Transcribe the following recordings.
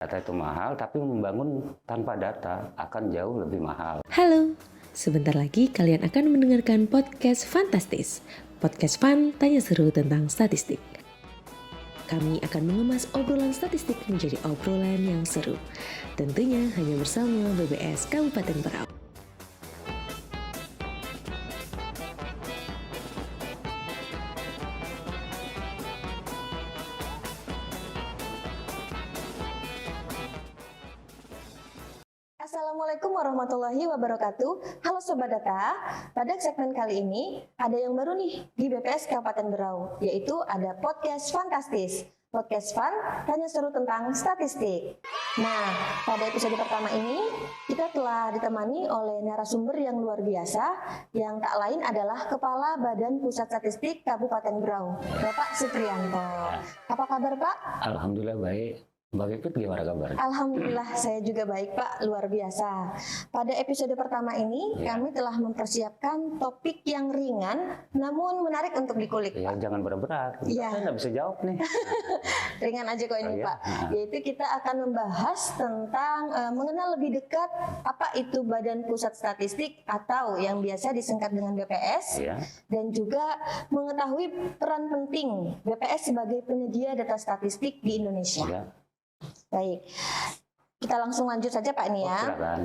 Data itu mahal, tapi membangun tanpa data akan jauh lebih mahal. Halo, sebentar lagi kalian akan mendengarkan podcast Fantastis. Podcast Fun tanya seru tentang statistik. Kami akan mengemas obrolan statistik menjadi obrolan yang seru. Tentunya hanya bersama BBS Kabupaten Berau. Assalamualaikum warahmatullahi wabarakatuh. Halo Sobat Data, pada segmen kali ini ada yang baru nih di BPS Kabupaten Berau, yaitu ada podcast Fantastis. Podcast Fun tanya seru tentang statistik. Nah, pada episode pertama ini kita telah ditemani oleh narasumber yang luar biasa, yang tak lain adalah Kepala Badan Pusat Statistik Kabupaten Berau, Bapak Supriyanto. Apa kabar Pak? Alhamdulillah baik. Mbak Pipit gimana kabarnya? Alhamdulillah saya juga baik Pak, luar biasa. Pada episode pertama ini kami telah mempersiapkan topik yang ringan namun menarik untuk dikulik. Ya jangan berat-berat, saya nggak bisa jawab nih. Ringan aja kok ini Pak, yaitu kita akan membahas tentang mengenal lebih dekat apa itu Badan Pusat Statistik atau yang biasa disingkat dengan BPS, dan juga mengetahui peran penting BPS sebagai penyedia data statistik di Indonesia. Baik, kita langsung lanjut saja Pak ini ya. Silakan.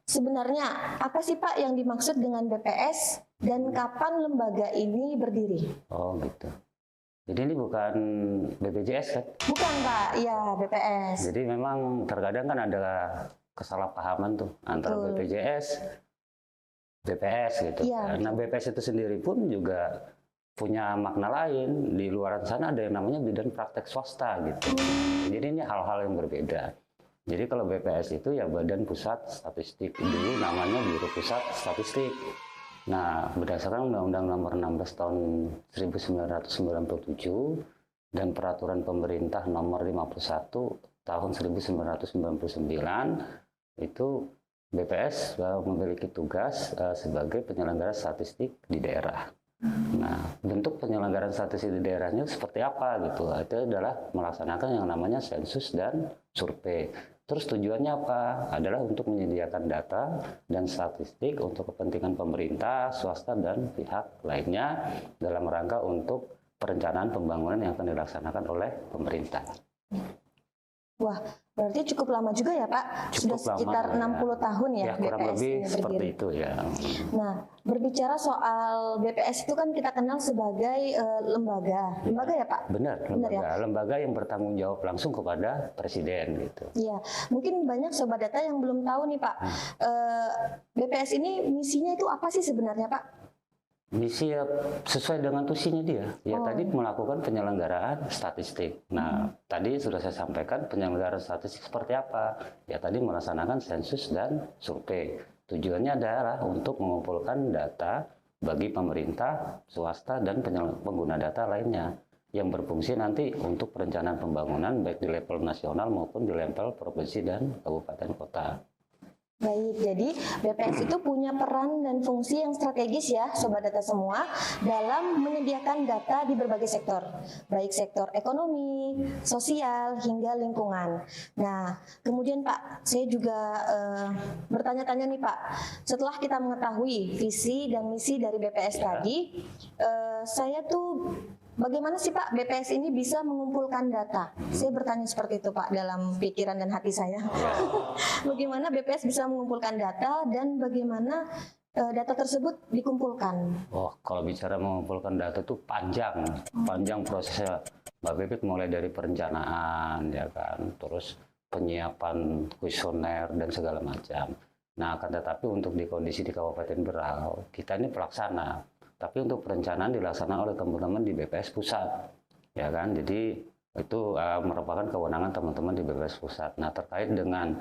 Sebenarnya apa sih Pak yang dimaksud dengan BPS dan kapan lembaga ini berdiri? Oh gitu. Jadi ini bukan BPJS kan? Bukan Pak, iya BPS. Jadi memang terkadang kan ada kesalahpahaman tuh antara BPJS, BPS gitu. Karena BPS itu sendiri pun juga punya makna lain. Di luar sana ada yang namanya bidan praktek swasta gitu. Jadi ini hal-hal yang berbeda. Jadi kalau BPS itu ya Badan Pusat Statistik, dulu namanya Biro Pusat Statistik. Nah, berdasarkan Undang-Undang Nomor 16 Tahun 1997 dan Peraturan Pemerintah Nomor 51 Tahun 1999, itu BPS memiliki tugas sebagai penyelenggara statistik di daerah. Nah, bentuk penyelenggaraan statistik di daerahnya seperti apa gitu? Itu adalah melaksanakan yang namanya sensus dan survei. Terus tujuannya apa? Adalah untuk menyediakan data dan statistik untuk kepentingan pemerintah, swasta, dan pihak lainnya dalam rangka untuk perencanaan pembangunan yang akan dilaksanakan oleh pemerintah. Wah, berarti cukup lama juga ya Pak? Cukup sudah sekitar lama, 60 tahun ya kurang BPS lebih ini seperti berdiri. itu ya. Nah, berbicara soal BPS itu kan kita kenal sebagai lembaga ya Pak? Benar, Benar ya? lembaga yang bertanggung jawab langsung kepada presiden gitu. Iya, mungkin banyak Sobat Data yang belum tahu nih Pak, BPS ini misinya itu apa sih sebenarnya Pak? Misi ya sesuai dengan tusinya dia. Ya tadi melakukan penyelenggaraan statistik. Nah, tadi sudah saya sampaikan penyelenggaraan statistik seperti apa. Ya tadi melaksanakan sensus dan survei. Tujuannya adalah untuk mengumpulkan data bagi pemerintah, swasta, dan pengguna data lainnya yang berfungsi nanti untuk perencanaan pembangunan baik di level nasional maupun di level provinsi dan kabupaten kota. Baik, jadi BPS itu punya peran dan fungsi yang strategis ya Sobat Data semua dalam menyediakan data di berbagai sektor, baik sektor ekonomi, sosial, hingga lingkungan. Nah, kemudian Pak, saya juga bertanya-tanya nih Pak, setelah kita mengetahui visi dan misi dari BPS tadi, saya tuh bagaimana sih Pak BPS ini bisa mengumpulkan data? Saya bertanya seperti itu Pak dalam pikiran dan hati saya. Bagaimana BPS bisa mengumpulkan data dan bagaimana data tersebut dikumpulkan? Oh, kalau bicara mengumpulkan data itu panjang prosesnya. Mbak Pipit mulai dari perencanaan, ya kan, terus penyiapan kuesioner dan segala macam. Nah, akan tetapi untuk di kondisi di Kabupaten Berau, kita ini pelaksana. Tapi untuk perencanaan dilaksanakan oleh teman-teman di BPS Pusat, ya kan? Jadi itu merupakan kewenangan teman-teman di BPS Pusat. Nah, terkait dengan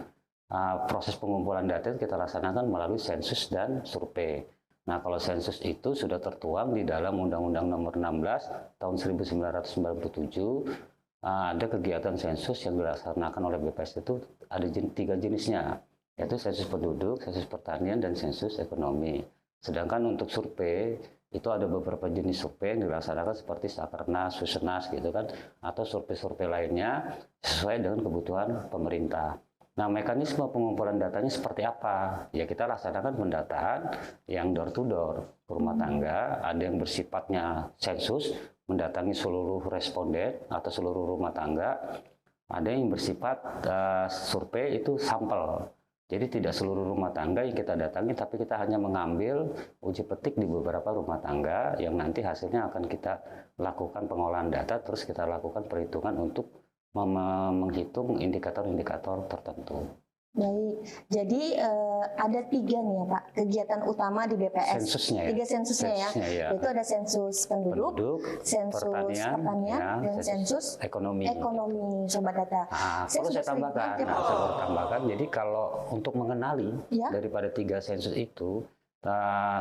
proses pengumpulan data kita laksanakan melalui sensus dan survei. Nah, kalau sensus itu sudah tertuang di dalam Undang-Undang Nomor 16 Tahun 1997. Ada kegiatan sensus yang dilaksanakan oleh BPS itu ada 3 jenisnya, yaitu sensus penduduk, sensus pertanian, dan sensus ekonomi. Sedangkan untuk survei itu ada beberapa jenis survei yang dilaksanakan seperti Sakernas, Susenas gitu kan, atau survei-survei lainnya sesuai dengan kebutuhan pemerintah. Nah, mekanisme pengumpulan datanya seperti apa? Ya, kita laksanakan pendataan yang door to door ke rumah tangga, ada yang bersifatnya sensus, mendatangi seluruh responden atau seluruh rumah tangga, ada yang bersifat survei itu sampel. Jadi tidak seluruh rumah tangga yang kita datangi, tapi kita hanya mengambil uji petik di beberapa rumah tangga yang nanti hasilnya akan kita lakukan pengolahan data, terus kita lakukan perhitungan untuk menghitung indikator-indikator tertentu. Baik, jadi ada 3 nih ya Pak kegiatan utama di BPS. Sensusnya ya. 3 sensusnya ya. Ya. Yaitu ada sensus penduduk, sensus pertanian dan sensus ekonomi. Sobat Data. Perlu saya tambahkan, jadi kalau untuk mengenali daripada 3 sensus itu,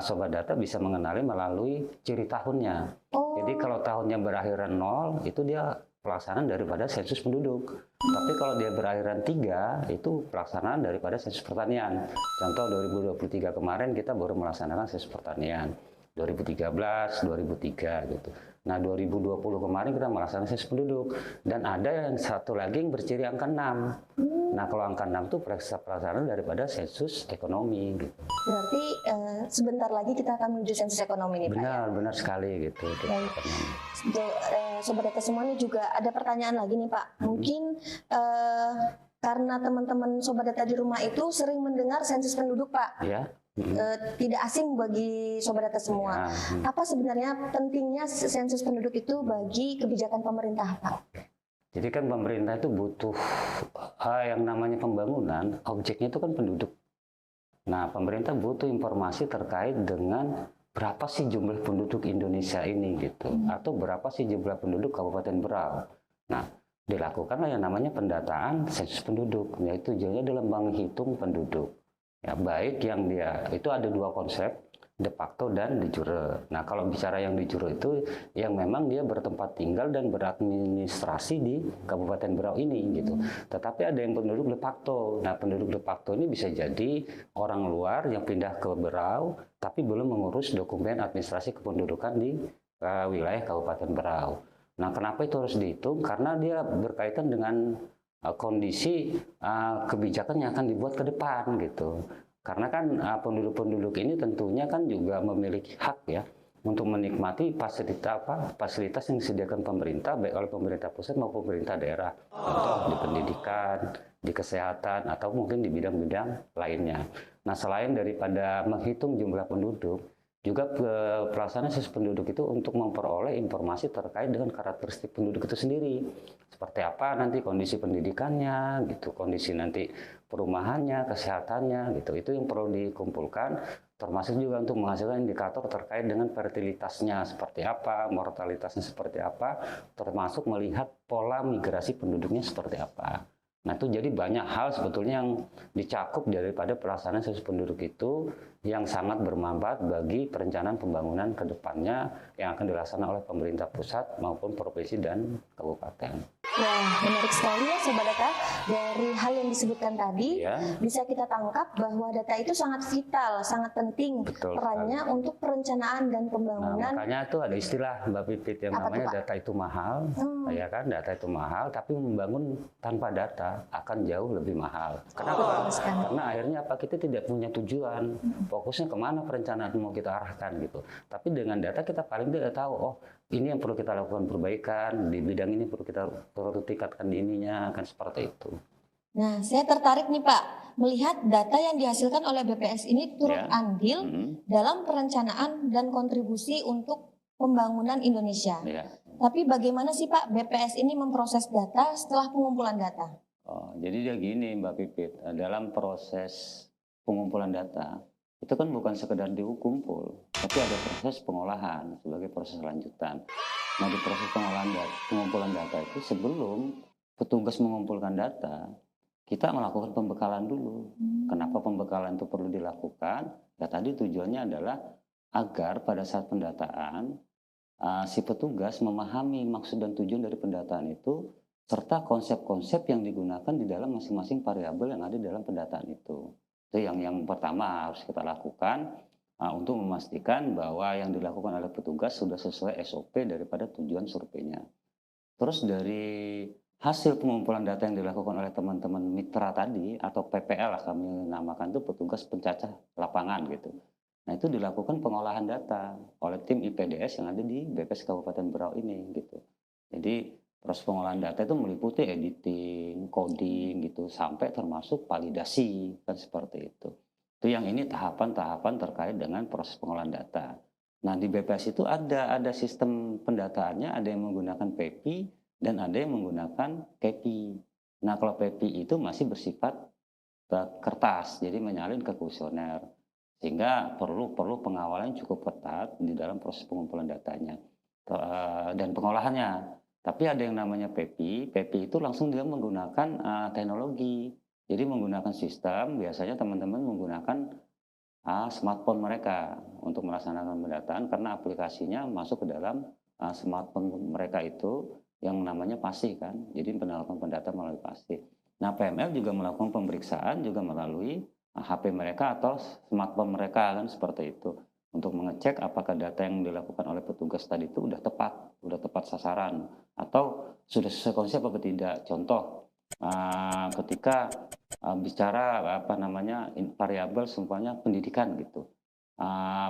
Sobat Data bisa mengenali melalui ciri tahunnya. Jadi kalau tahunnya berakhiran 0, itu dia pelaksanaan daripada sensus penduduk. Tapi kalau dia berakhiran 3, itu pelaksanaan daripada sensus pertanian. Contoh 2023 kemarin kita baru melaksanakan sensus pertanian. 2013, 2003 gitu. Nah, 2020 kemarin kita melaksanakan sensus penduduk. Dan ada yang satu lagi yang berciri angka 6. Nah, kalau angka 6 itu pelaksanaan daripada sensus ekonomi gitu. Berarti sebentar lagi kita akan menuju sensus ekonomi nih Pak. Benar sekali gitu. Baik. Sobat Data semua ini juga ada pertanyaan lagi nih Pak. Mungkin karena teman-teman Sobat Data di rumah itu sering mendengar sensus penduduk Pak. Ya. Tidak asing bagi Sobat Data semua. Apa sebenarnya pentingnya sensus penduduk itu bagi kebijakan pemerintah Pak? Jadi kan pemerintah itu butuh yang namanya pembangunan, objeknya itu kan penduduk. Nah, pemerintah butuh informasi terkait dengan berapa sih jumlah penduduk Indonesia ini gitu, atau berapa sih jumlah penduduk Kabupaten Berau. Nah, dilakukanlah yang namanya pendataan sensus penduduk, yaitu tujuannya dalam menghitung penduduk. Ya, baik yang dia itu ada 2 konsep, de facto dan de jure. Nah, kalau bicara yang de jure itu yang memang dia bertempat tinggal dan beradministrasi di Kabupaten Berau ini gitu. Tetapi ada yang penduduk de facto. Nah, penduduk de facto ini bisa jadi orang luar yang pindah ke Berau tapi belum mengurus dokumen administrasi kependudukan di wilayah Kabupaten Berau. Nah, kenapa itu harus dihitung? Karena dia berkaitan dengan kondisi kebijakan yang akan dibuat ke depan gitu. Karena kan penduduk-penduduk ini tentunya kan juga memiliki hak ya untuk menikmati fasilitas yang disediakan pemerintah, baik oleh pemerintah pusat maupun pemerintah daerah. Contoh di pendidikan, di kesehatan, atau mungkin di bidang-bidang lainnya. Nah, selain daripada menghitung jumlah penduduk, juga pelaksanaan sensus penduduk itu untuk memperoleh informasi terkait dengan karakteristik penduduk itu sendiri. Seperti apa nanti kondisi pendidikannya, gitu, kondisi nanti perumahannya, kesehatannya, gitu. Itu yang perlu dikumpulkan, termasuk juga untuk menghasilkan indikator terkait dengan fertilitasnya seperti apa, mortalitasnya seperti apa, termasuk melihat pola migrasi penduduknya seperti apa. Nah, itu jadi banyak hal sebetulnya yang dicakup daripada pelaksanaan sensus penduduk itu yang sangat bermanfaat bagi perencanaan pembangunan ke depannya yang akan dilaksanakan oleh pemerintah pusat maupun provinsi dan kabupaten. Wah, menarik sekali ya Sobat Data. Dari hal yang disebutkan tadi, bisa kita tangkap bahwa data itu sangat vital, sangat penting. Betul perannya sekali. Untuk perencanaan dan pembangunan. Nah, makanya itu ada istilah Mbak Pipit yang namanya data itu mahal. Ya kan, data itu mahal, tapi membangun tanpa data akan jauh lebih mahal. Kenapa? Karena akhirnya kita tidak punya tujuan. Fokusnya kemana perencanaan mau kita arahkan gitu. Tapi dengan data kita paling tidak tahu, ini yang perlu kita lakukan perbaikan, di bidang ini perlu tingkatkan di ininya, kan seperti itu. Nah, saya tertarik nih Pak, melihat data yang dihasilkan oleh BPS ini turut andil dalam perencanaan dan kontribusi untuk pembangunan Indonesia. Tapi bagaimana sih Pak BPS ini memproses data setelah pengumpulan data? Jadi dia gini Mbak Pipit, dalam proses pengumpulan data, itu kan bukan sekedar dikumpul, tapi ada proses pengolahan sebagai proses lanjutan. Nah, di proses pengumpulan data itu sebelum petugas mengumpulkan data, kita melakukan pembekalan dulu. Kenapa pembekalan itu perlu dilakukan? Ya tadi tujuannya adalah agar pada saat pendataan, si petugas memahami maksud dan tujuan dari pendataan itu, serta konsep-konsep yang digunakan di dalam masing-masing variabel yang ada di dalam pendataan itu. Itu yang pertama harus kita lakukan. untuk memastikan bahwa yang dilakukan oleh petugas sudah sesuai SOP daripada tujuan surveinya. Terus dari hasil pengumpulan data yang dilakukan oleh teman-teman mitra tadi atau PPL lah kami namakan itu petugas pencacah lapangan gitu. Nah itu dilakukan pengolahan data oleh tim IPDS yang ada di BPS Kabupaten Berau ini gitu. Jadi proses pengolahan data itu meliputi editing, coding gitu sampai termasuk validasi kan seperti itu. Itu yang ini tahapan-tahapan terkait dengan proses pengolahan data. Nah di BPS itu ada sistem pendataannya, ada yang menggunakan PEPI dan ada yang menggunakan KEPI. Nah kalau PEPI itu masih bersifat kertas, jadi menyalin ke kuesioner. Sehingga perlu pengawalan yang cukup ketat di dalam proses pengumpulan datanya dan pengolahannya. Tapi ada yang namanya PEPI, PEPI itu langsung dia menggunakan teknologi. Jadi menggunakan sistem, biasanya teman-teman menggunakan smartphone mereka untuk melaksanakan pendataan karena aplikasinya masuk ke dalam smartphone mereka itu yang namanya PASI kan. Jadi melakukan pendataan melalui PASI. Nah, PML juga melakukan pemeriksaan juga melalui HP mereka atau smartphone mereka kan seperti itu. Untuk mengecek apakah data yang dilakukan oleh petugas tadi itu udah tepat sasaran atau sudah sesuai konsep apa tidak. Contoh, ketika bicara apa namanya variabel semuanya pendidikan gitu.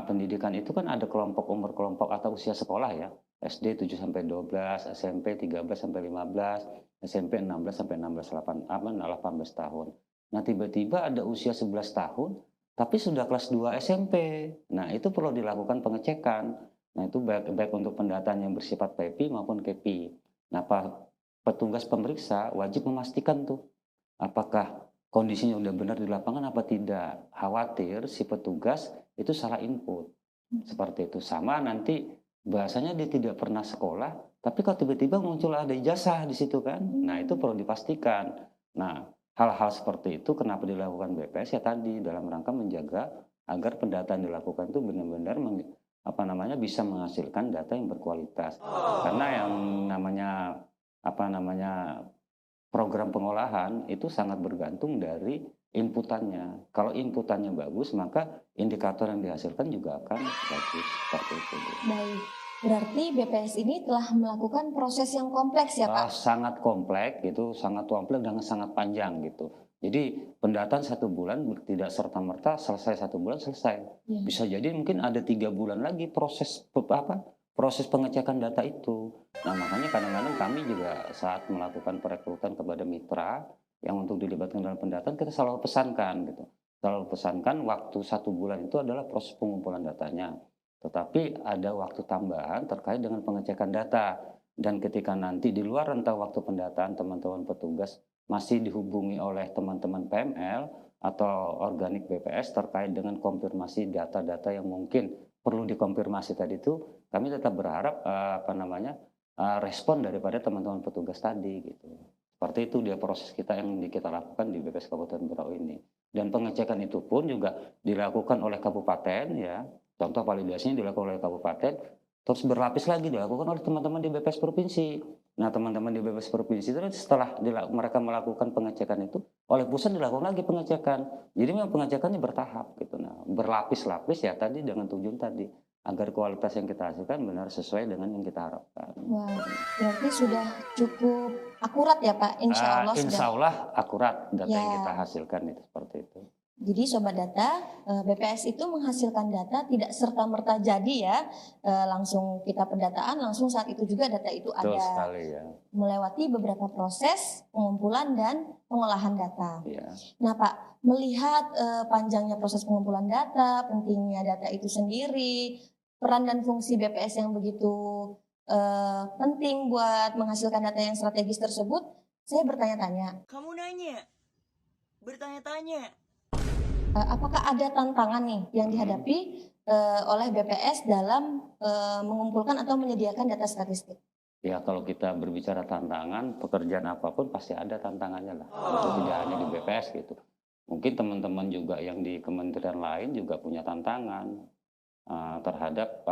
Pendidikan itu kan ada kelompok atau usia sekolah ya. SD 7 sampai 12, SMP 13 sampai 15, SMP 16 sampai 18 tahun. Nah, tiba-tiba ada usia 11 tahun tapi sudah kelas 2 SMP. Nah, itu perlu dilakukan pengecekan. Nah, itu baik untuk pendataan yang bersifat PEPI maupun KEPI. Nah, petugas pemeriksa wajib memastikan tuh apakah kondisinya udah benar di lapangan apa tidak. Khawatir si petugas itu salah input. Seperti itu. Sama nanti bahasanya dia tidak pernah sekolah, tapi kalau tiba-tiba muncul ada ijazah di situ kan. Nah, itu perlu dipastikan. Nah, hal-hal seperti itu kenapa dilakukan BPS ya tadi dalam rangka menjaga agar pendataan dilakukan itu benar-benar bisa menghasilkan data yang berkualitas. Karena yang namanya program pengolahan itu sangat bergantung dari inputannya. Kalau inputannya bagus, maka indikator yang dihasilkan juga akan bagus. Seperti itu. Baik, berarti BPS ini telah melakukan proses yang kompleks ya Pak? Sangat kompleks gitu, sangat kompleks dan sangat panjang gitu. Jadi pendataan 1 bulan tidak serta-merta selesai 1 bulan selesai. Ya. Bisa jadi mungkin ada 3 bulan lagi proses pengecekan data itu. Nah makanya kadang-kadang kami juga saat melakukan perekrutan kepada mitra yang untuk dilibatkan dalam pendataan kita selalu pesankan gitu. Selalu pesankan waktu 1 bulan itu adalah proses pengumpulan datanya. Tetapi ada waktu tambahan terkait dengan pengecekan data. Dan ketika nanti di luar rentang waktu pendataan teman-teman petugas masih dihubungi oleh teman-teman PML atau organik BPS terkait dengan konfirmasi data-data yang mungkin perlu dikonfirmasi tadi itu, kami tetap berharap respon daripada teman-teman petugas tadi gitu. Seperti itu dia proses kita yang kita lakukan di BPS Kabupaten Berau ini. Dan pengecekan itu pun juga dilakukan oleh kabupaten ya. Contoh validasinya dilakukan oleh kabupaten, terus berlapis lagi dilakukan oleh teman-teman di BPS provinsi. Nah, teman-teman di BPS provinsi itu setelah mereka melakukan pengecekan itu, oleh pusat dilakukan lagi pengecekan. Jadi memang pengecekannya bertahap gitu. Nah, berlapis-lapis ya tadi dengan tujuan tadi agar kualitas yang kita hasilkan benar sesuai dengan yang kita harapkan. Wah, berarti sudah cukup akurat ya Pak, insya Allah. Insya Allah akurat data yang Ya. kita hasilkan itu seperti itu. Jadi Sobat Data, BPS itu menghasilkan data tidak serta-merta jadi ya, langsung kita pendataan, langsung saat itu juga data itu Betul ada. sekali ya. Melewati beberapa proses pengumpulan dan pengolahan data. Ya. Nah Pak, melihat panjangnya proses pengumpulan data, pentingnya data itu sendiri, peran dan fungsi BPS yang begitu penting buat menghasilkan data yang strategis tersebut, saya bertanya-tanya. Kamu nanya, bertanya-tanya. Apakah ada tantangan nih yang dihadapi oleh BPS dalam mengumpulkan atau menyediakan data statistik? Ya kalau kita berbicara tantangan, pekerjaan apapun pasti ada tantangannya lah. Itu tidak hanya di BPS gitu. Mungkin teman-teman juga yang di kementerian lain juga punya tantangan terhadap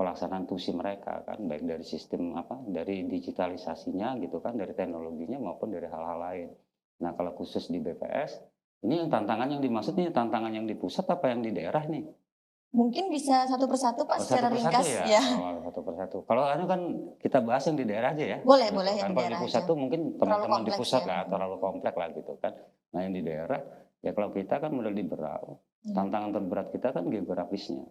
pelaksanaan tusi mereka kan, baik dari sistem dari digitalisasinya gitu kan, dari teknologinya maupun dari hal-hal lain. Nah kalau khusus di BPS, ini yang tantangan yang dimaksud nih tantangan yang di pusat apa yang di daerah nih? Mungkin bisa satu persatu Pak Oh, secara satu persatu ringkas ya? ya. Oh, satu persatu. Kalau anu kan kita bahas yang di daerah aja ya, Boleh gitu boleh kan. yang di Kalau di daerah pusat aja. tuh mungkin Terlalu teman-teman di kompleks pusat ya. lah, terlalu kompleks lah gitu kan. Nah yang di daerah, ya kalau kita kan model liberal, tantangan terberat kita kan geografisnya.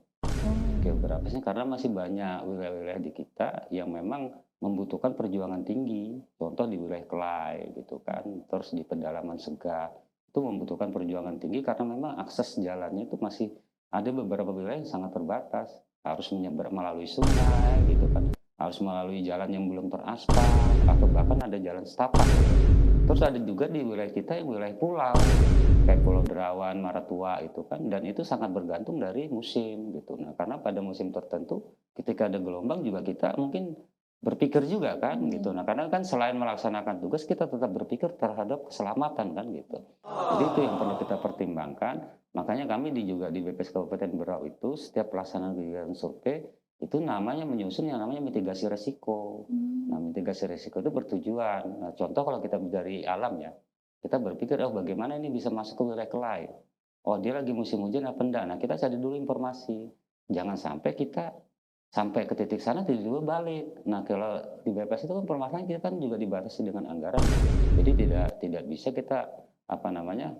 Geografisnya karena masih banyak wilayah-wilayah di kita yang memang membutuhkan perjuangan tinggi. Contoh di wilayah Kelai gitu kan, terus di pedalaman Segah itu membutuhkan perjuangan tinggi karena memang akses jalannya itu masih ada beberapa wilayah yang sangat terbatas. Harus menyeberang melalui sungai gitu kan, harus melalui jalan yang belum teraspal atau bahkan ada jalan setapak. Terus ada juga di wilayah kita yang wilayah pulau, kayak Pulau Derawan, Maratua itu kan, dan itu sangat bergantung dari musim gitu. Nah, karena pada musim tertentu ketika ada gelombang juga kita mungkin berpikir juga kan gitu. Nah, karena kan selain melaksanakan tugas kita tetap berpikir terhadap keselamatan kan gitu. Jadi itu yang perlu kita pertimbangkan. Makanya kami juga di BPS Kabupaten Berau itu setiap pelaksanaan kegiatan survei itu namanya menyusun yang namanya mitigasi resiko. Nah, mitigasi resiko itu bertujuan. Nah, contoh kalau kita dari alam ya, kita berpikir, oh bagaimana ini bisa masuk ke wilayah Kelai? Oh dia lagi musim hujan apa enggak? Nah kita cari dulu informasi. Jangan sampai kita sampai ke titik sana tiba-tiba balik. Nah kalau di BPS itu kan permasalahan kita kan juga dibatasi dengan anggaran. Jadi tidak bisa kita apa namanya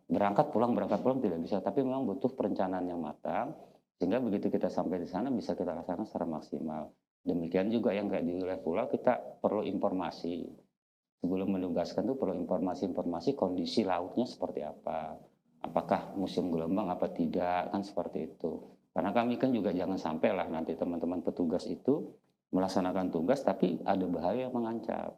berangkat pulang tidak bisa. Tapi memang butuh perencanaan yang matang sehingga begitu kita sampai di sana bisa kita laksanakan secara maksimal. Demikian juga yang kayak di wilayah pulau kita perlu informasi. Sebelum menugaskan tuh perlu informasi-informasi kondisi lautnya seperti apa. Apakah musim gelombang apa tidak, kan seperti itu. Karena kami kan juga jangan sampai lah nanti teman-teman petugas itu melaksanakan tugas tapi ada bahaya yang mengancam.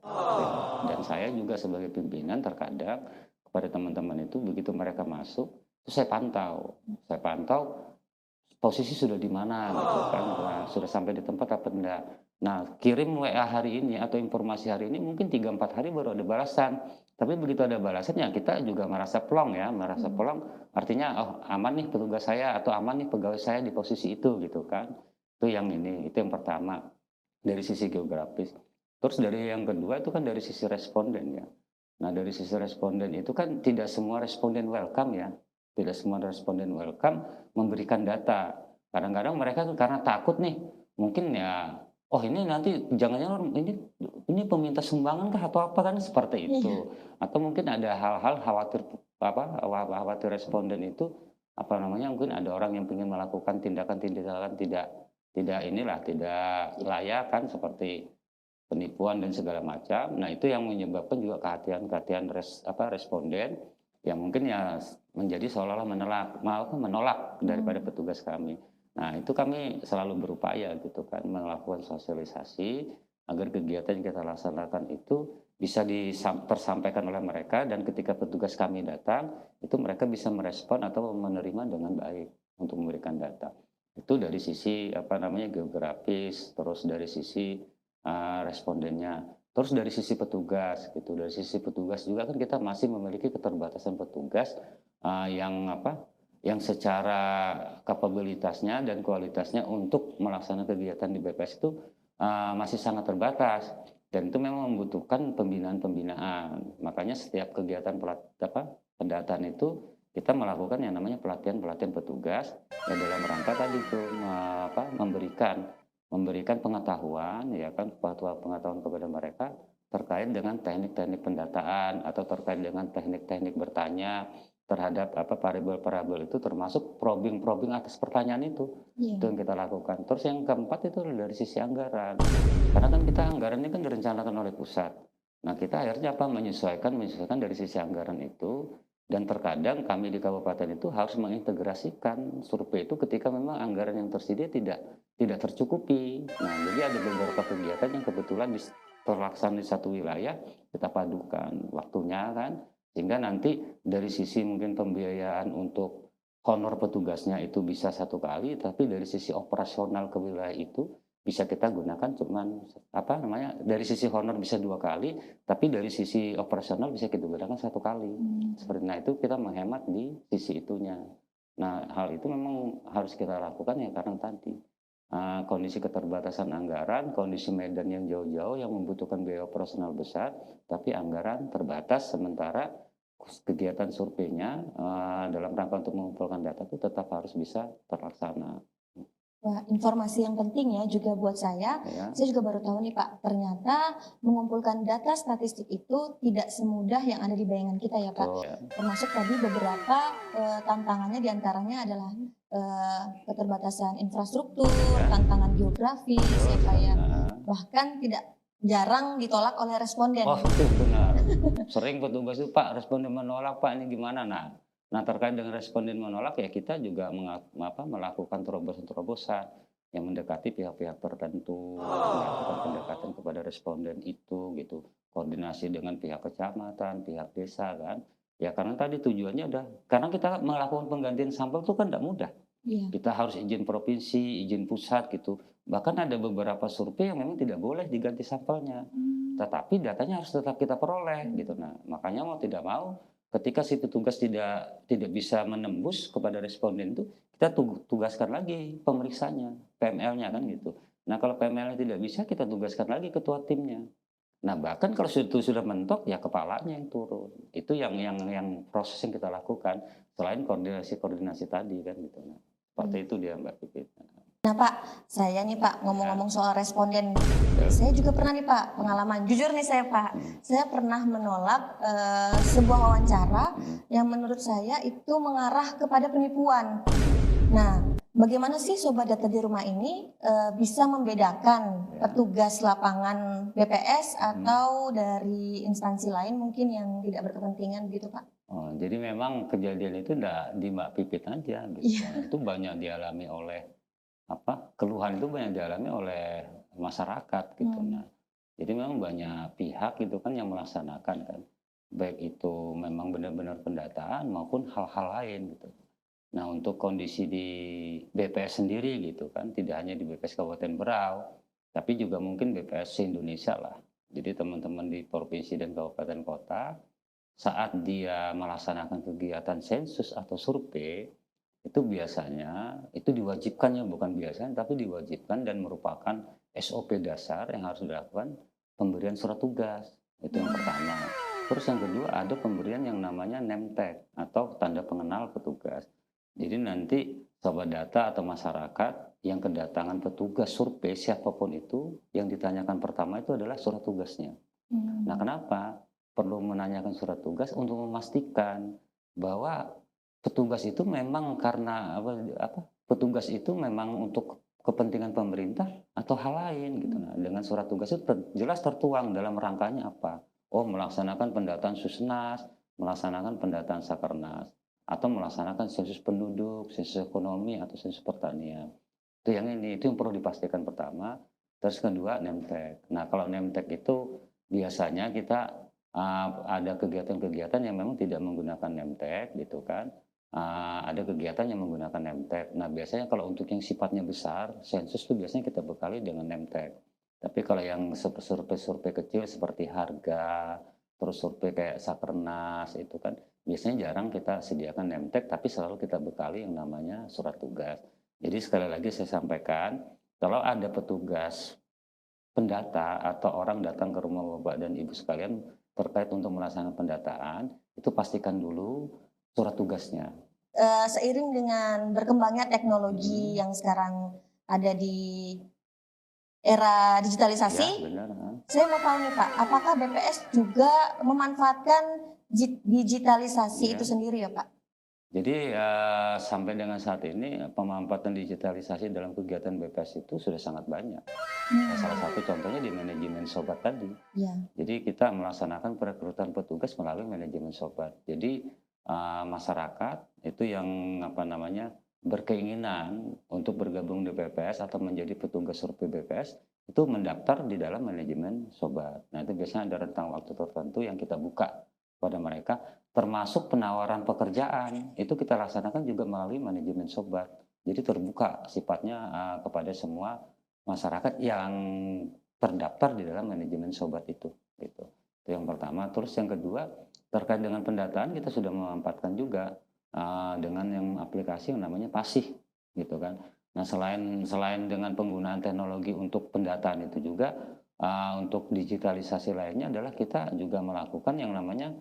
Dan saya juga sebagai pimpinan terkadang kepada teman-teman itu begitu mereka masuk, itu saya pantau. Saya pantau posisi sudah di mana gitu kan, nah, sudah sampai di tempat apa enggak. Nah, kirim WA hari ini atau informasi hari ini mungkin 3-4 hari baru ada balasan. Tapi begitu ada balasan ya kita juga merasa plong ya, merasa plong artinya oh aman nih petugas saya atau aman nih pegawai saya di posisi itu gitu kan. Itu yang ini, itu yang pertama dari sisi geografis. Terus dari yang kedua itu kan dari sisi responden ya. Nah, dari sisi responden itu kan tidak semua responden welcome ya. Tidak semua responden welcome memberikan data. Kadang-kadang mereka karena takut nih, mungkin ya, oh ini nanti jangan-jangan ini peminta sumbangan kah atau apa kan seperti itu. Atau mungkin ada hal-hal khawatir apa khawatir responden itu apa namanya mungkin ada orang yang ingin melakukan tindakan-tindakan tidak inilah tidak layak kan seperti penipuan dan segala macam. Nah, itu yang menyebabkan juga kehati-hatian responden yang mungkin ya menjadi seolah-olah menolak daripada petugas kami. Nah, itu kami selalu berupaya gitu kan melakukan sosialisasi agar kegiatan yang kita laksanakan itu bisa tersampaikan oleh mereka dan ketika petugas kami datang itu mereka bisa merespon atau menerima dengan baik untuk memberikan data. Itu dari sisi apa namanya geografis, terus dari sisi respondennya. Terus dari sisi petugas gitu, dari sisi petugas juga kan kita masih memiliki keterbatasan petugas yang apa, yang secara kapabilitasnya dan kualitasnya untuk melaksanakan kegiatan di BPS itu masih sangat terbatas dan itu memang membutuhkan pembinaan-pembinaan. Makanya setiap kegiatan pendataan itu kita melakukan yang namanya pelatihan-pelatihan petugas ya dalam rangka tadi itu memberikan pengetahuan ya kan pengetahuan kepada mereka terkait dengan teknik-teknik pendataan atau terkait dengan teknik-teknik bertanya terhadap variabel-variabel itu termasuk probing atas pertanyaan itu. Iya. Itu yang kita lakukan. Terus yang keempat itu dari sisi anggaran. Karena kan kita anggaran ini kan direncanakan oleh pusat. Nah, kita akhirnya menyesuaikan dari sisi anggaran itu dan terkadang kami di kabupaten itu harus mengintegrasikan survei itu ketika memang anggaran yang tersedia tidak tercukupi. Nah, jadi ada beberapa kegiatan yang kebetulan terlaksana di satu wilayah, kita padukan waktunya kan, sehingga nanti dari sisi mungkin pembiayaan untuk honor petugasnya itu bisa 1 kali, tapi dari sisi operasional ke wilayah itu bisa kita gunakan cuman dari sisi honor bisa 2 kali, tapi dari sisi operasional bisa kita gunakan 1 kali. Seperti nah itu kita menghemat di sisi itunya. Nah, hal itu memang harus kita lakukan ya karena tadi kondisi keterbatasan anggaran, kondisi medan yang jauh-jauh yang membutuhkan biaya operasional besar, tapi anggaran terbatas sementara kegiatan surveinya dalam rangka untuk mengumpulkan data itu tetap harus bisa terlaksana. Wah, informasi yang penting ya juga buat saya. Ya. Saya juga baru tahu nih Pak, ternyata mengumpulkan data statistik itu tidak semudah yang ada di bayangan kita ya Pak. Betul, ya. Termasuk tadi beberapa tantangannya diantaranya adalah keterbatasan infrastruktur, Ya. tantangan geografis, ya Pak ya. Nah, Bahkan tidak jarang ditolak oleh responden. oh itu benar. Sering petugas itu, Pak, responden menolak, Pak, ini gimana? Nah terkait dengan responden menolak ya kita juga melakukan terobosan-terobosan yang mendekati pihak-pihak tertentu, melakukan pendekatan kepada responden itu gitu, koordinasi dengan pihak kecamatan, pihak desa kan. Ya karena tadi tujuannya karena kita melakukan penggantian sampel itu kan tidak mudah. Iya. Kita harus izin provinsi, izin pusat gitu. Bahkan ada beberapa survei yang memang tidak boleh diganti sampelnya. Tetapi datanya harus tetap kita peroleh gitu. Nah, makanya mau tidak mau ketika si petugas tidak bisa menembus kepada responden itu, kita tugaskan lagi pemeriksanya, PML-nya kan gitu. Nah, kalau PML-nya tidak bisa, kita tugaskan lagi ketua timnya. Nah, bahkan kalau itu sudah mentok, ya kepalanya yang turun. Itu yang proses yang kita lakukan selain koordinasi tadi kan gitu. Nah, seperti itu dia Mbak Pipit. Nah Pak, saya nih Pak ngomong-ngomong soal responden, saya juga pernah nih Pak pengalaman, jujur nih saya Pak, saya pernah menolak sebuah wawancara yang menurut saya itu mengarah kepada penipuan. Nah, bagaimana sih Sobat Data di Rumah ini bisa membedakan petugas lapangan BPS atau dari instansi lain mungkin yang tidak berkepentingan gitu Pak? Oh, jadi memang kejadian itu enggak di Mbak Pipit aja gitu. Iya. Itu banyak dialami oleh keluhan itu banyak dialami oleh masyarakat gitu. Nah, jadi memang banyak pihak gitu kan yang melaksanakan kan, baik itu memang benar-benar pendataan maupun hal-hal lain gitu. Nah, untuk kondisi di BPS sendiri gitu kan, tidak hanya di BPS Kabupaten Berau, tapi juga mungkin BPS se-Indonesia lah. Jadi teman-teman di provinsi dan kabupaten kota saat dia melaksanakan kegiatan sensus atau survei itu biasanya itu diwajibkannya bukan biasanya tapi diwajibkan dan merupakan SOP dasar yang harus dilakukan pemberian surat tugas. Itu yang pertama. Terus yang kedua ada pemberian yang namanya name tag atau tanda pengenal petugas. Jadi nanti sobat data atau masyarakat yang kedatangan petugas survei siapapun itu yang ditanyakan pertama itu adalah surat tugasnya. Nah, kenapa perlu menanyakan surat tugas? Untuk memastikan bahwa petugas itu memang karena petugas itu memang untuk kepentingan pemerintah atau hal lain gitu. Nah, dengan surat tugas itu jelas tertuang dalam rangkanya apa. Oh, melaksanakan pendataan Susnas, melaksanakan pendataan Sakernas, atau melaksanakan sensus penduduk, sensus ekonomi, atau sensus pertanian. Itu yang perlu dipastikan pertama. Terus kedua, name tag. Nah, kalau name tag itu biasanya kita ada kegiatan-kegiatan yang memang tidak menggunakan name tag gitu kan. Ada kegiatan yang menggunakan name tag. Nah, biasanya kalau untuk yang sifatnya besar, sensus itu biasanya kita bekali dengan name tag. Tapi kalau yang survei-survei kecil seperti harga, terus survei kayak Sakernas itu kan biasanya jarang kita sediakan name tag, tapi selalu kita bekali yang namanya surat tugas. Jadi sekali lagi saya sampaikan, kalau ada petugas pendata atau orang datang ke rumah Bapak dan Ibu sekalian terkait untuk melaksanakan pendataan, itu pastikan dulu surat tugasnya. Seiring dengan berkembangnya teknologi yang sekarang ada di era digitalisasi, Ya, benar. saya mau tahu nih Pak, apakah BPS juga memanfaatkan digitalisasi itu sendiri ya Pak? Jadi sampai dengan saat ini pemanfaatan digitalisasi dalam kegiatan BPS itu sudah sangat banyak. Salah satu contohnya di manajemen sobat tadi. Ya. Jadi kita melaksanakan perekrutan petugas melalui manajemen sobat. Jadi masyarakat itu yang berkeinginan untuk bergabung di BPS atau menjadi petugas survei BPS itu mendaftar di dalam manajemen sobat. Nah, itu biasanya ada rentang waktu tertentu yang kita buka pada mereka, termasuk penawaran pekerjaan itu kita laksanakan juga melalui manajemen sobat. Jadi terbuka sifatnya kepada semua masyarakat yang terdaftar di dalam manajemen sobat itu. Gitu. Itu yang pertama. Terus yang kedua terkait dengan pendataan kita sudah memanfaatkan juga dengan yang aplikasi yang namanya Pasih, gitu kan. Nah, selain dengan penggunaan teknologi untuk pendataan itu juga untuk digitalisasi lainnya adalah kita juga melakukan yang namanya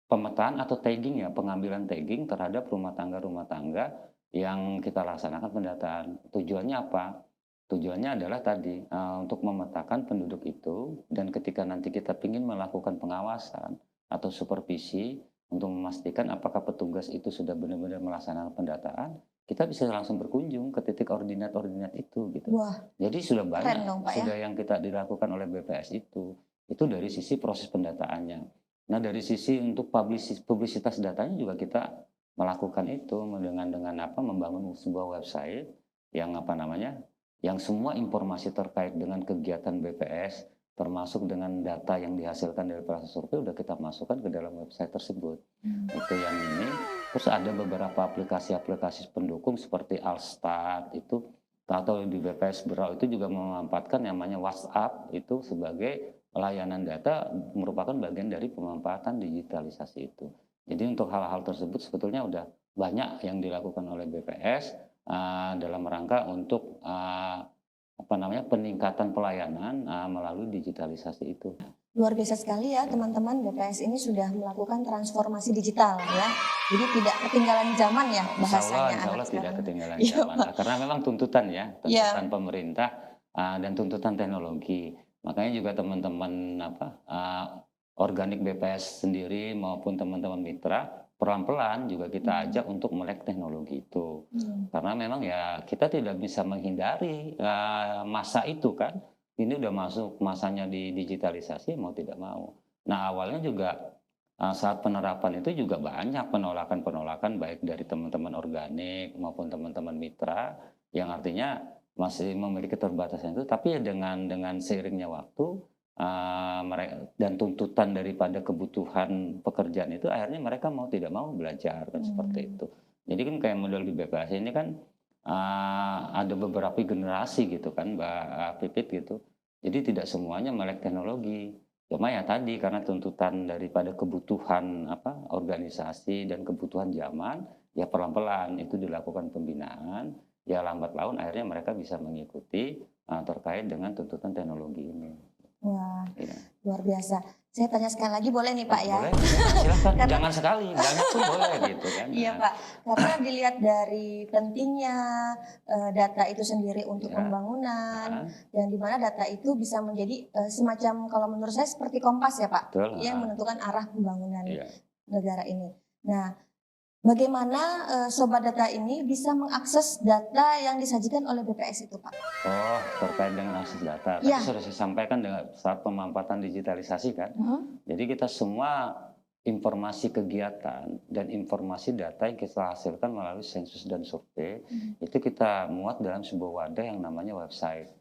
pemetaan atau tagging ya, pengambilan tagging terhadap rumah tangga yang kita laksanakan pendataan. Tujuannya apa? Tujuannya adalah tadi untuk memetakan penduduk itu, dan ketika nanti kita ingin melakukan pengawasan atau supervisi untuk memastikan apakah petugas itu sudah benar-benar melaksanakan pendataan, kita bisa langsung berkunjung ke titik ordinat itu gitu. Wah, Jadi sudah keren banyak dong, Pak, ya. sudah yang kita dilakukan oleh BPS itu dari sisi proses pendataannya. Nah, dari sisi untuk publisitas datanya juga kita melakukan itu dengan membangun sebuah website yang yang semua informasi terkait dengan kegiatan BPS termasuk dengan data yang dihasilkan dari proses survei udah kita masukkan ke dalam website tersebut. Itu yang ini. Terus ada beberapa aplikasi-aplikasi pendukung seperti Alstat itu, atau di BPS Berau itu juga memanfaatkan namanya WhatsApp itu sebagai layanan data, merupakan bagian dari pemanfaatan digitalisasi itu. Jadi untuk hal-hal tersebut sebetulnya udah banyak yang dilakukan oleh BPS dalam rangka untuk peningkatan pelayanan melalui digitalisasi itu. Luar biasa sekali ya teman-teman, BPS ini sudah melakukan transformasi digital ya. Jadi tidak ketinggalan zaman ya bahasanya. Insya Allah tidak sekarang. ketinggalan Iya, zaman. Pak. Karena memang tuntutan ya, Iya. tuntutan pemerintah dan tuntutan teknologi. Makanya juga teman-teman organik BPS sendiri maupun teman-teman mitra pelan-pelan juga kita ajak untuk melek teknologi itu. Karena memang ya kita tidak bisa menghindari masa itu kan. Ini udah masuk masanya di digitalisasi mau tidak mau. Nah, awalnya juga saat penerapan itu juga banyak penolakan-penolakan baik dari teman-teman organik maupun teman-teman mitra yang artinya masih memiliki keterbatasan itu, tapi ya dengan seiringnya waktu mereka dan tuntutan daripada kebutuhan pekerjaan itu akhirnya mereka mau tidak mau belajar kan seperti itu. Jadi kan kayak model di BPS ini kan ada beberapa generasi gitu kan Mbak Pipit gitu. Jadi tidak semuanya melek teknologi. Cuma ya tadi karena tuntutan daripada kebutuhan organisasi dan kebutuhan zaman, ya pelan-pelan itu dilakukan pembinaan. Ya lambat laun akhirnya mereka bisa mengikuti terkait dengan tuntutan teknologi ini. Wah, Ya. luar biasa. Saya tanya sekali lagi boleh nih Pak ya? Boleh, silakan. Karena- Jangan sekali, banyak pun boleh gitu kan. Iya Pak, karena dilihat dari pentingnya data itu sendiri untuk Ya. pembangunan, dan di mana data itu bisa menjadi semacam, kalau menurut saya seperti kompas ya Pak, Betul. yang menentukan arah pembangunan Iya. negara ini. Nah, bagaimana Sobat Data ini bisa mengakses data yang disajikan oleh BPS itu Pak? Oh, terkait dengan akses data. Tadi Iya. sudah saya sampaikan dengan saat pemanfaatan digitalisasi kan. Jadi kita semua informasi kegiatan dan informasi data yang kita hasilkan melalui sensus dan survei itu kita muat dalam sebuah wadah yang namanya website.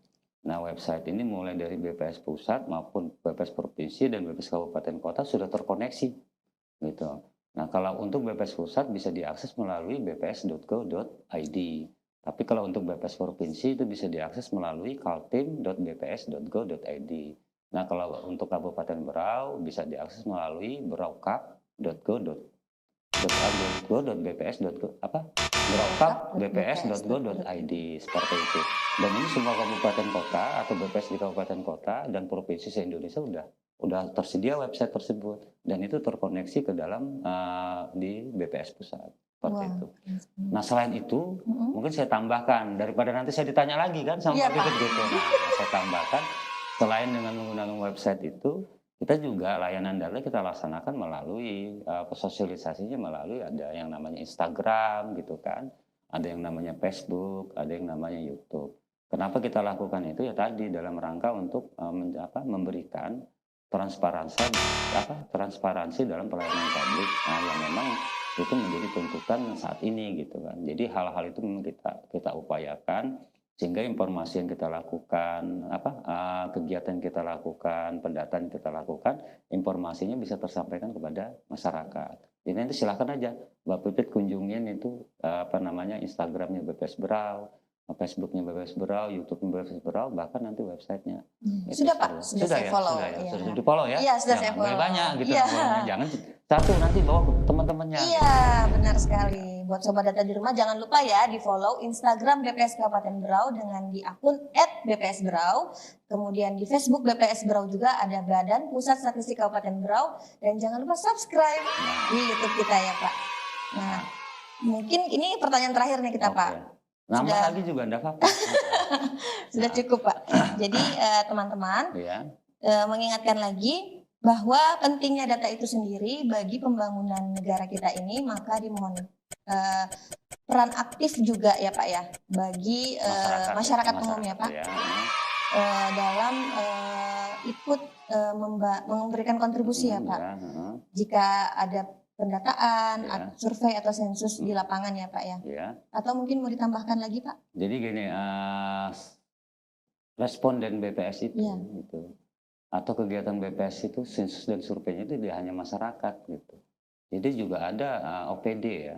Nah, website ini mulai dari BPS pusat maupun BPS provinsi dan BPS kabupaten kota sudah terkoneksi gitu. Nah, kalau untuk BPS pusat bisa diakses melalui bps.go.id. Tapi kalau untuk BPS provinsi itu bisa diakses melalui kaltim.bps.go.id. Nah, kalau untuk Kabupaten Berau bisa diakses melalui beraukap.bps.go.id seperti itu. Dan ini semua kabupaten kota atau BPS di kabupaten kota dan provinsi se-Indonesia udah tersedia website tersebut dan itu terkoneksi ke dalam di BPS pusat seperti itu. Nah, selain itu mungkin saya tambahkan daripada nanti saya ditanya lagi kan sama Iya, Pak Pipit Pak. gitu. Nah, saya tambahkan selain dengan menggunakan website itu, kita juga layanan data kita laksanakan melalui sosialisasinya melalui ada yang namanya Instagram gitu kan, ada yang namanya Facebook, ada yang namanya YouTube. Kenapa kita lakukan itu ya tadi dalam rangka untuk memberikan transparansi dalam pelayanan publik yang memang itu menjadi tuntutan saat ini gitu kan. Jadi hal-hal itu memang kita upayakan sehingga informasi yang kita lakukan, kegiatan yang kita lakukan, pendataan yang kita lakukan, informasinya bisa tersampaikan kepada masyarakat. Jadi nanti silakan aja Mbak Pipit kunjungin itu Instagramnya BPS Berau, Facebooknya BPS Berau, YouTube-nya BPS Berau, bahkan nanti websitenya. Sudah Pak, sudah saya follow. Sudah ya, Iya. sudah di follow ya. Iya, sudah saya Jangan follow. banyak gitu, Iya. follow-nya. Jangan satu nanti bawa teman-temannya. Iya, benar sekali. buat Sobat Data di rumah jangan lupa ya di follow Instagram BPS Kabupaten Berau dengan di akun @bpsberau. Kemudian di Facebook BPS Berau juga ada Badan Pusat Statistik Kabupaten Berau. Dan jangan lupa subscribe di YouTube kita ya Pak. Nah, mungkin ini pertanyaan terakhir nih kita Oke. Pak. Nambah Sudah. lagi juga enggak apa-apa. Sudah cukup Pak. Jadi teman-teman Ya. mengingatkan lagi bahwa pentingnya data itu sendiri bagi pembangunan negara kita ini, maka dimohon peran aktif juga ya Pak ya bagi masyarakat umum ya Pak Ya. dalam ikut memberikan kontribusi ya Pak. Ya. Jika ada pendataan, Ya. survei atau sensus di lapangan ya Pak ya. Ya. Atau mungkin mau ditambahkan lagi Pak? Jadi gini, responden BPS itu, Iya. gitu, atau kegiatan BPS itu sensus dan surveinya itu tidak hanya masyarakat gitu. Jadi juga ada OPD ya,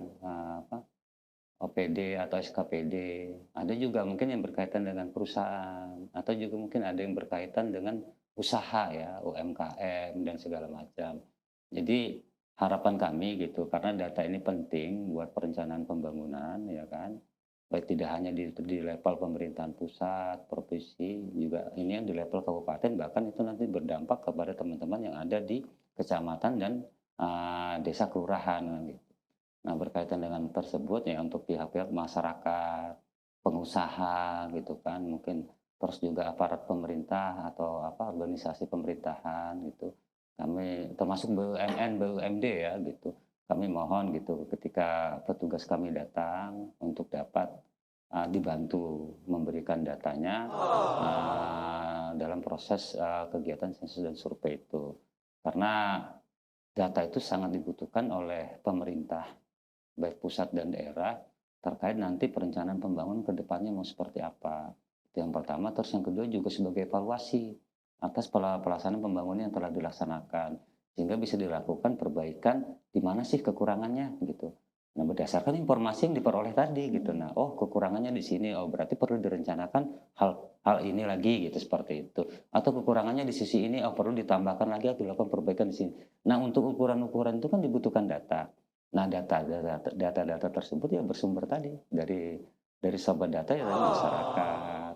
OPD atau SKPD. Ada juga mungkin yang berkaitan dengan perusahaan, atau juga mungkin ada yang berkaitan dengan usaha ya, UMKM dan segala macam. Jadi harapan kami gitu, karena data ini penting buat perencanaan pembangunan ya kan. Baik tidak hanya di level pemerintahan pusat, provinsi, juga ini yang di level kabupaten, bahkan itu nanti berdampak kepada teman-teman yang ada di kecamatan dan desa kelurahan gitu. Nah, berkaitan dengan tersebut ya untuk pihak-pihak masyarakat, pengusaha gitu kan, mungkin terus juga aparat pemerintah atau organisasi pemerintahan gitu. Kami termasuk BUMN, BUMD ya gitu. Kami mohon gitu ketika petugas kami datang untuk dapat dibantu memberikan datanya dalam proses kegiatan sensus dan survei itu. Karena data itu sangat dibutuhkan oleh pemerintah, baik pusat dan daerah, terkait nanti perencanaan pembangunan ke depannya mau seperti apa. Itu yang pertama, terus yang kedua juga sebagai evaluasi atas pelaksanaan pembangunan yang telah dilaksanakan. Sehingga bisa dilakukan perbaikan di mana sih kekurangannya gitu. Nah, berdasarkan informasi yang diperoleh tadi gitu. Nah, oh kekurangannya di sini, oh berarti perlu direncanakan hal ini lagi gitu seperti itu. Atau kekurangannya di sisi ini, oh perlu ditambahkan lagi atau dilakukan perbaikan di sini. Nah, untuk ukuran-ukuran itu kan dibutuhkan data. Nah, data tersebut ya bersumber tadi dari sobat data ya dari masyarakat,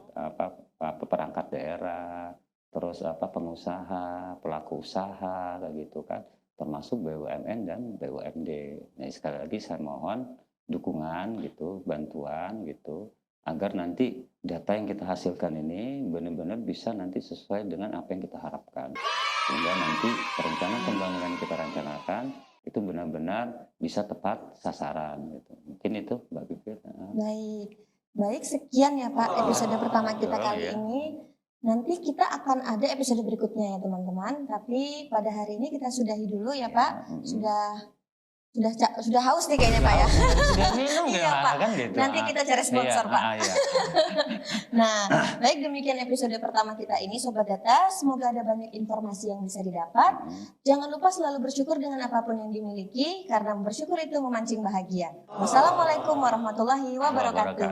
perangkat daerah, terus pengusaha, pelaku usaha kayak gitu kan, termasuk BUMN dan BUMD. Nah, sekali lagi saya mohon dukungan gitu, bantuan gitu, agar nanti data yang kita hasilkan ini benar-benar bisa nanti sesuai dengan apa yang kita harapkan. Sehingga nanti perencanaan pembangunan yang kita rencanakan itu benar-benar bisa tepat sasaran gitu. Mungkin itu Mbak Pipit. Baik sekian ya Pak episode pertama kita kali ya. ini. Nanti kita akan ada episode berikutnya ya teman-teman. Tapi pada hari ini kita sudahi dulu ya Pak. Sudah haus nih kayaknya Pak ya. Sudah minum Iya, gimana Pak. kan gitu. Nanti kita cari sponsor Pak. Iya. Nah, baik demikian episode pertama kita ini Sobat Data. Semoga ada banyak informasi yang bisa didapat. Jangan lupa selalu bersyukur dengan apapun yang dimiliki, karena bersyukur itu memancing bahagia. Wassalamualaikum warahmatullahi wabarakatuh.